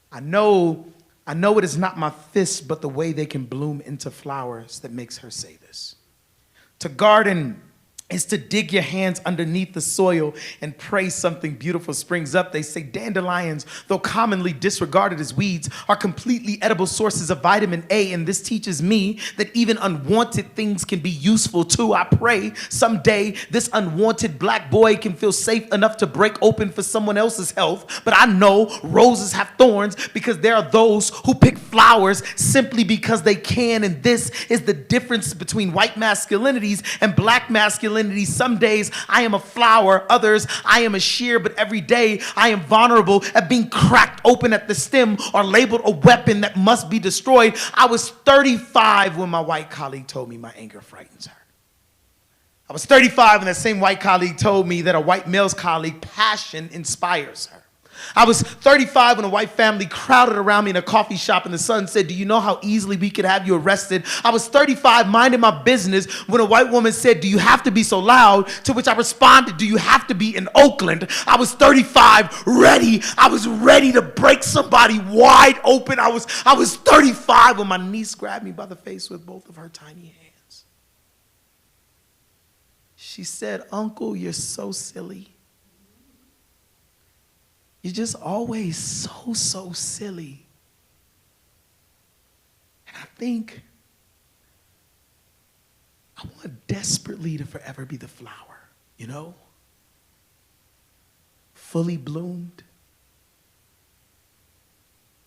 I know it is not my fists, but the way they can bloom into flowers that makes her say this. To garden is to dig your hands underneath the soil and pray something beautiful springs up. They say dandelions, though commonly disregarded as weeds, are completely edible sources of vitamin A, and this teaches me that even unwanted things can be useful too. I pray someday this unwanted black boy can feel safe enough to break open for someone else's health, but I know roses have thorns because there are those who pick flowers simply because they can, and this is the difference between white masculinities and black masculinities. Some days I am a flower, others I am a shear, but every day I am vulnerable at being cracked open at the stem or labeled a weapon that must be destroyed. I was 35 when my white colleague told me my anger frightens her. I was 35 when that same white colleague told me that a white male's colleague passion inspires her. I was 35 when a white family crowded around me in a coffee shop and the son said, do you know how easily we could have you arrested? I was 35 minding my business when a white woman said, do you have to be so loud? To which I responded, do you have to be in Oakland? I was 35 ready. I was ready to break somebody wide open. I was 35 when my niece grabbed me by the face with both of her tiny hands. She said, Uncle, you're so silly. You're just always so silly. And I think I want desperately to forever be the flower, you know? Fully bloomed,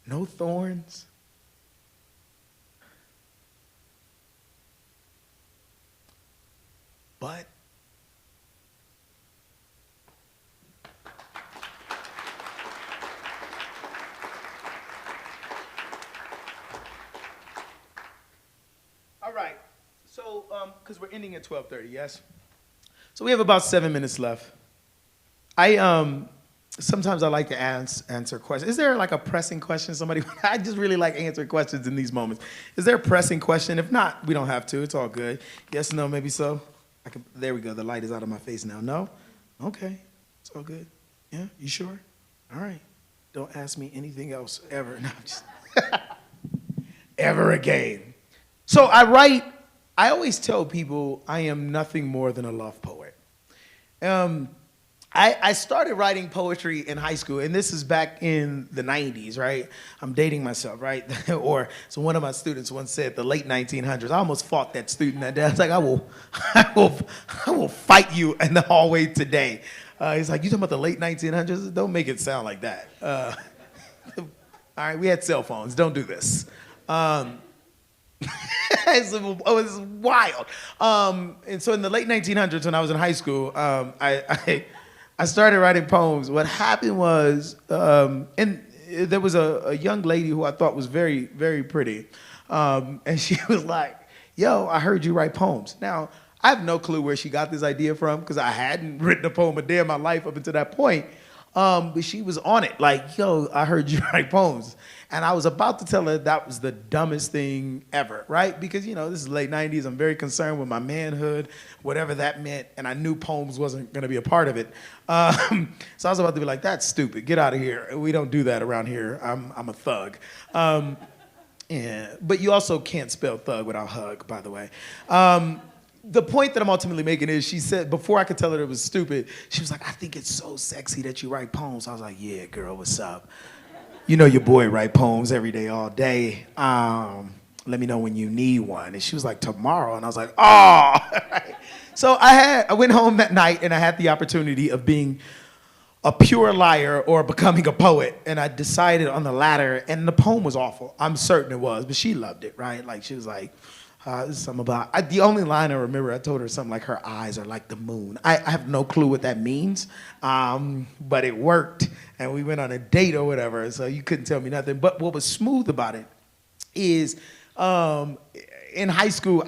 no thorns. But all right, so, because we're ending at 12:30, yes? So we have about 7 minutes left. Sometimes I like to answer questions. Is there like a pressing question somebody, I just really like answering questions in these moments. Is there a pressing question? If not, we don't have to, it's all good. Yes, no, maybe so? There we go, the light is out of my face now. No? Okay, it's all good. Yeah, you sure? All right, don't ask me anything else ever. No, just ever again. So I always tell people I am nothing more than a love poet. I started writing poetry in high school, and this is back in the 90s, right? I'm dating myself, right? So one of my students once said the late 1900s. I almost fought that student that day. I was like, I will fight you in the hallway today. He's like, you talking about the late 1900s? Don't make it sound like that. All right, we had cell phones. Don't do this. It was wild. And so in the late 1900s, when I was in high school, I started writing poems. What happened was, and there was a young lady who I thought was very, very pretty. And she was like, yo, I heard you write poems. Now, I have no clue where she got this idea from because I hadn't written a poem a day in my life up until that point. But she was on it, like, yo, I heard you write poems. And I was about to tell her that was the dumbest thing ever, right? Because, this is late 90s. I'm very concerned with my manhood, whatever that meant. And I knew poems wasn't going to be a part of it. So I was about to be like, that's stupid. Get out of here. We don't do that around here. I'm a thug. Yeah, but you also can't spell thug without hug, by the way. The point that I'm ultimately making is she said, before I could tell her it was stupid, she was like, I think it's so sexy that you write poems. I was like, yeah, girl, what's up? You know your boy write poems every day, all day. Let me know when you need one. And she was like, tomorrow. And I was like, oh. So I went home that night and I had the opportunity of being a pure liar or becoming a poet. And I decided on the latter, and the poem was awful. I'm certain it was, but she loved it, right? Like, she was like, this is something about, the only line I remember, I told her something like, her eyes are like the moon. I have no clue what that means, but it worked, and we went on a date or whatever, so you couldn't tell me nothing. But what was smooth about it is, in high school,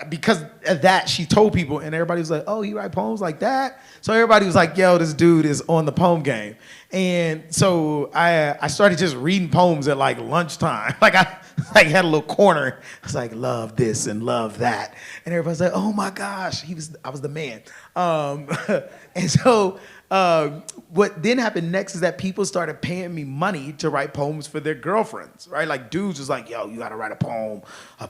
because of that, she told people, and everybody was like, oh, you write poems like that? So everybody was like, yo, this dude is on the poem game. And so I started just reading poems at like lunchtime. I had a little corner. I was like, love this and love that. And everybody's like, oh my gosh, I was the man. And so what then happened next is that people started paying me money to write poems for their girlfriends, right? Like, dudes was like, yo, you gotta write a poem.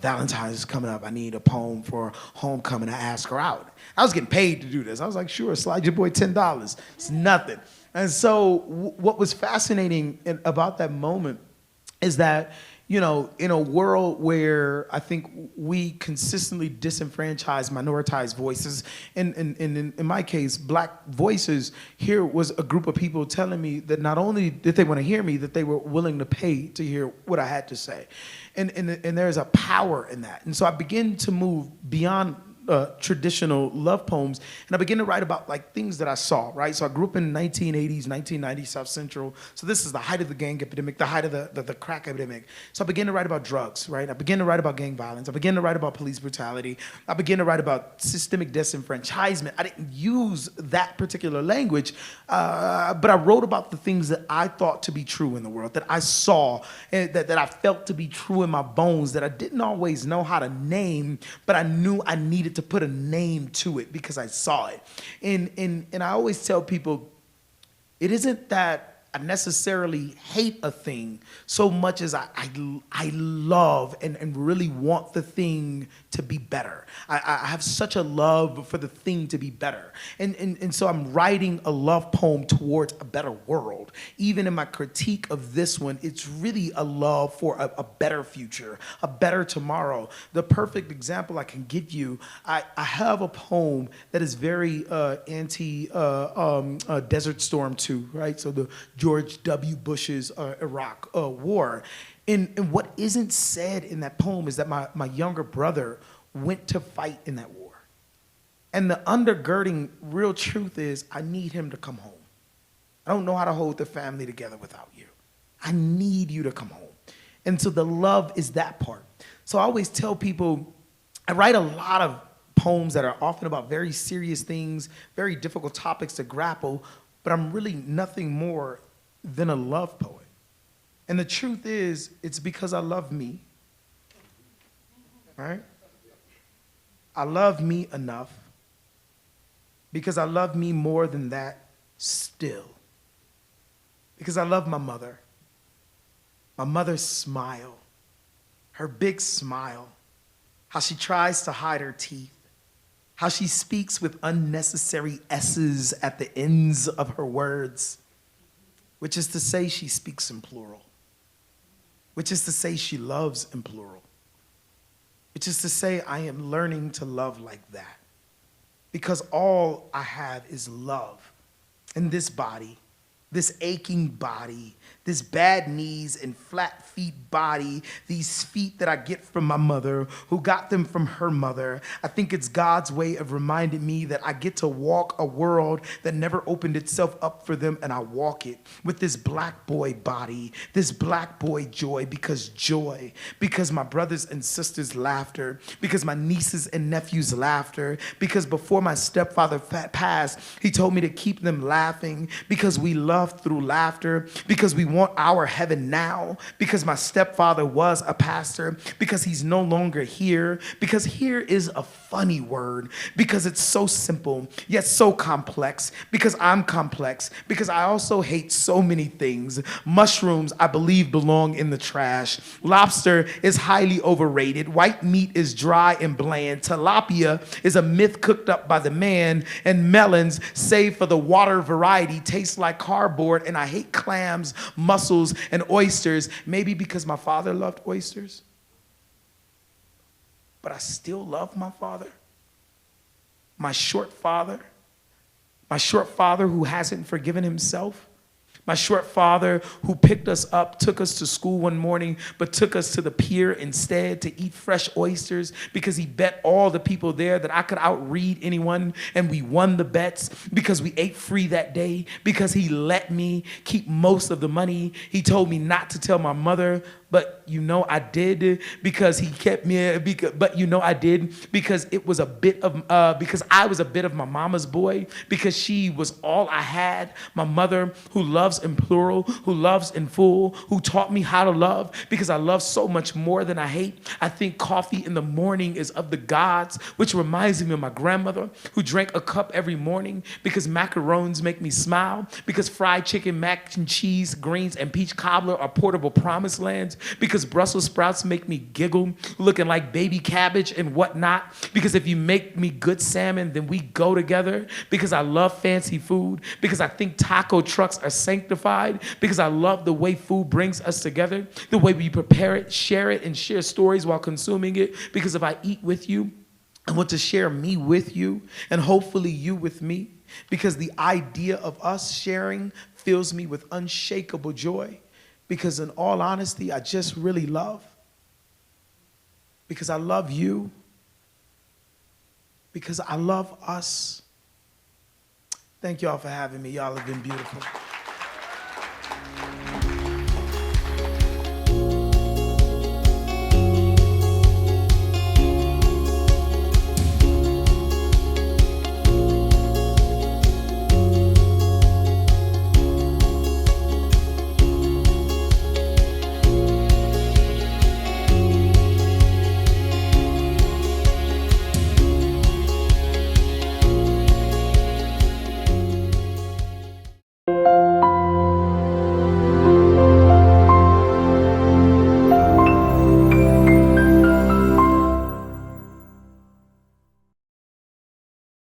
Valentine's is coming up. I need a poem for homecoming to ask her out. I was getting paid to do this. I was like, sure, slide your boy $10. It's nothing. And so what was fascinating about that moment is that, in a world where I think we consistently disenfranchise minoritized voices, and in my case, black voices, here was a group of people telling me that not only did they want to hear me, that they were willing to pay to hear what I had to say. And there's a power in that. And so I began to move beyond traditional love poems, and I began to write about like things that I saw, right? So I grew up in 1980s, 1990s, South Central. So this is the height of the gang epidemic, the height of the crack epidemic. So I began to write about drugs, right? I began to write about gang violence. I began to write about police brutality. I began to write about systemic disenfranchisement. I didn't use that particular language, but I wrote about the things that I thought to be true in the world, that I saw, and that I felt to be true in my bones, that I didn't always know how to name, but I knew I needed to put a name to it because I saw it. And I always tell people, it isn't that I necessarily hate a thing so much as I love and really want the thing to be better. I have such a love for the thing to be better. And so I'm writing a love poem towards a better world. Even in my critique of this one, it's really a love for a better future, a better tomorrow. The perfect example I can give you, I have a poem that is very anti-Desert Storm 2, right? So the George W. Bush's Iraq war. And what isn't said in that poem is that my younger brother went to fight in that war. And the undergirding real truth is, I need him to come home. I don't know how to hold the family together without you. I need you to come home. And so the love is that part. So I always tell people, I write a lot of poems that are often about very serious things, very difficult topics to grapple, but I'm really nothing more than a love poet. And the truth is, it's because I love me, right? I love me enough because I love me more than that still. Because I love my mother. My mother's smile, her big smile, how she tries to hide her teeth, how she speaks with unnecessary S's at the ends of her words, which is to say she speaks in plural, which is to say she loves in plural, which is to say I am learning to love like that, because all I have is love in this body, this aching body, this bad knees and flat feet body, these feet that I get from my mother, who got them from her mother. I think it's God's way of reminding me that I get to walk a world that never opened itself up for them, and I walk it with this black boy body, this black boy joy, because my brothers and sisters' laughter, because my nieces and nephews' laughter, because before my stepfather passed, he told me to keep them laughing, because we love enough through laughter, because we want our heaven now, because my stepfather was a pastor, because he's no longer here, because here is a funny word, because it's so simple, yet so complex, because I'm complex, because I also hate so many things. Mushrooms, I believe, belong in the trash. Lobster is highly overrated. White meat is dry and bland. Tilapia is a myth cooked up by the man. And melons, save for the water variety, taste like cardboard. And I hate clams, mussels, and oysters. Maybe because my father loved oysters. But I still love my father. My short father who hasn't forgiven himself. My short father who picked us up, took us to school one morning, but took us to the pier instead to eat fresh oysters because he bet all the people there that I could outread anyone, and we won the bets because we ate free that day, because he let me keep most of the money. He told me not to tell my mother, but you know I did, because he kept me, but you know I did, because it was a bit of, because I was a bit of my mama's boy, because she was all I had. My mother, who loves in plural, who loves in full, who taught me how to love, because I love so much more than I hate. I think coffee in the morning is of the gods, which reminds me of my grandmother, who drank a cup every morning, because macarons make me smile, because fried chicken, mac and cheese, greens, and peach cobbler are portable promised lands, because Brussels sprouts make me giggle, looking like baby cabbage and whatnot, because if you make me good salmon, then we go together, because I love fancy food, because I think taco trucks are sanctified, because I love the way food brings us together, the way we prepare it, and share stories while consuming it, because if I eat with you, I want to share me with you, and hopefully you with me, because the idea of us sharing fills me with unshakable joy. Because in all honesty, I just really love. Because I love you. Because I love us. Thank y'all for having me. Y'all have been beautiful.